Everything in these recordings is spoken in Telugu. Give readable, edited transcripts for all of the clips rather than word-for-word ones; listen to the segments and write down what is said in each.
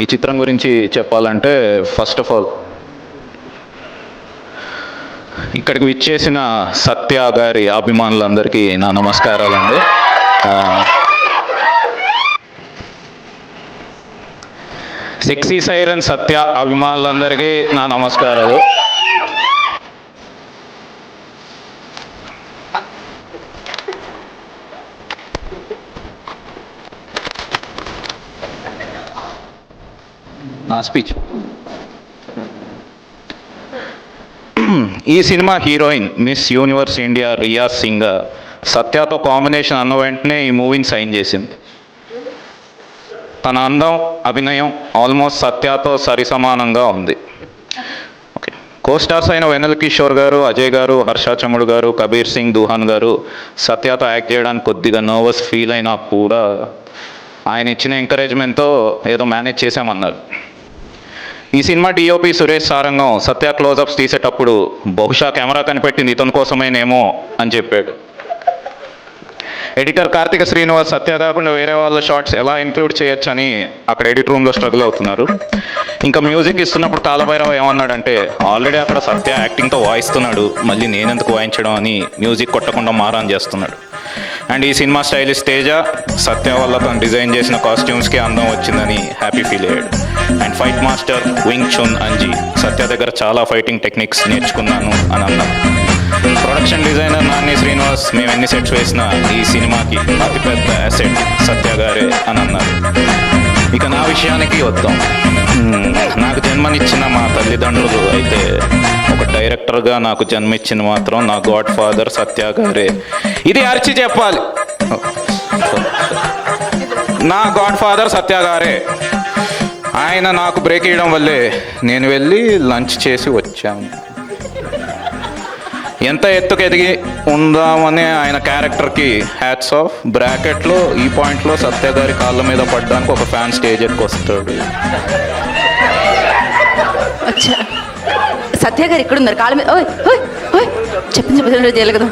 ఈ చిత్రం గురించి చెప్పాలంటే ఫస్ట్ ఆఫ్ ఆల్ ఇక్కడికి విచ్చేసిన సత్య గారి అభిమానులందరికీ నా నమస్కారాలండి. సెక్సీ సైరన్ సత్య అభిమానులందరికీ నా నమస్కారాలు. నా స్పీచ్. ఈ cinema heroine miss universe India Riya Singh సత్యతో కాంబినేషన్ అన్న వెంటనే ఈ మూవీని సైన్ చేసింది. తన అందం, అభినయం ఆల్మోస్ట్ సత్యతో సరిసమానంగా ఉంది. ఓకే, కోస్టార్స్ అయిన వెన్నెల కిషోర్ గారు, అజయ్ గారు, హర్షాచముడు గారు, కబీర్ సింగ్ దూహాన్ గారు సత్యతో యాక్ట్ చేయడానికి కొద్దిగా నర్వస్ ఫీల్ అయినా కూడా ఆయన ఇచ్చిన ఎంకరేజ్మెంట్తో ఏదో మేనేజ్ చేసామన్నారు. ఈ సినిమా డిఓపి సురేష్ సారంగం సత్య క్లోజప్స్ తీసేటప్పుడు బహుశా కెమెరా కనిపెట్టింది ఇతని కోసమేనేమో అని చెప్పాడు. ఎడిటర్ కార్తిక శ్రీనివాస్ సత్య కాకుండా వేరే వాళ్ళ షార్ట్స్ ఎలా ఇంక్లూడ్ చేయొచ్చని అక్కడ ఎడిట్ రూమ్లో స్ట్రగుల్ అవుతున్నారు. ఇంకా మ్యూజిక్ ఇస్తున్నప్పుడు తాళభైరవ ఏమన్నాడంటే, ఆల్రెడీ అక్కడ సత్య యాక్టింగ్తో వాయిస్తున్నాడు, మళ్ళీ నేనెందుకు వాయించడం అని మ్యూజిక్ కొట్టకుండా మారాన్ చేస్తున్నాడు. అండ్ ఈ సినిమా స్టైలిస్ట్ తేజ సత్య వల్ల తను డిజైన్ చేసిన కాస్ట్యూమ్స్కి అందం వచ్చిందని హ్యాపీ ఫీల్ అయ్యాడు. And fight master Wing Chun Anji Satya దగ్గర చాలా ఫైటింగ్ టెక్నిక్స్ నేర్చుకున్నాను అని అన్నాను. ప్రొడక్షన్ డిజైనర్ నాని శ్రీనివాస్ మేము ఎన్ని సెట్స్ వేసినా ఈ సినిమాకి అతిపెద్ద అసెట్ సత్య గారే అని అన్నారు. ఇక నా విషయానికి వద్దాం. నాకు జన్మనిచ్చిన మా తల్లిదండ్రులు అయితే ఒక డైరెక్టర్గా నాకు జన్మిచ్చిన మాత్రం నా గాడ్ ఫాదర్ సత్య గారే. ఇది అరిచి చెప్పాలి, నా గాడ్ ఫాదర్ సత్య గారే. ఆయన నాకు బ్రేక్ ఇవ్వడం వల్లే నేను వెళ్ళి లంచ్ చేసి వచ్చాను. ఎంత ఎత్తుకు ఎదిగి ఉందామనే ఆయన క్యారెక్టర్కి హ్యాట్స్ ఆఫ్. బ్రాకెట్లో ఈ పాయింట్లో సత్య గారి కాళ్ళ మీద పడ్డానికి ఒక ఫ్యాన్ స్టేజ్ ఎక్కి వస్తాడు. సత్య గారు ఇక్కడ ఉన్నారు కాళ్ళ మీద. చెప్పింది చేయలేదు కదా.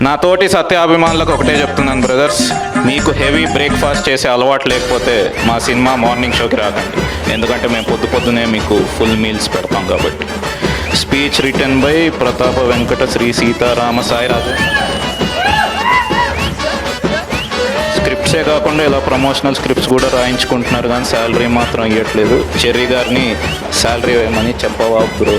నా తోటి సత్యాభిమానులకు ఒకటే చెప్తున్నాను బ్రదర్స్, మీకు హెవీ బ్రేక్ఫాస్ట్ చేసే అలవాటు లేకపోతే మా సినిమా మార్నింగ్ షోకి రాకండి. ఎందుకంటే మేము పొద్దునే మీకు ఫుల్ మీల్స్ పెడతాం కాబట్టి. స్పీచ్ రిటర్న్ బై ప్రతాప వెంకట శ్రీ సీతారామ సాయిరాజు. స్క్రిప్ట్సే కాకుండా ఇలా ప్రమోషనల్ స్క్రిప్ట్స్ కూడా రాయించుకుంటున్నారు, కానీ శాలరీ మాత్రం ఇవ్వట్లేదు. చెర్రీ గారిని శాలరీ వేయమని చెప్పవా బ్రో.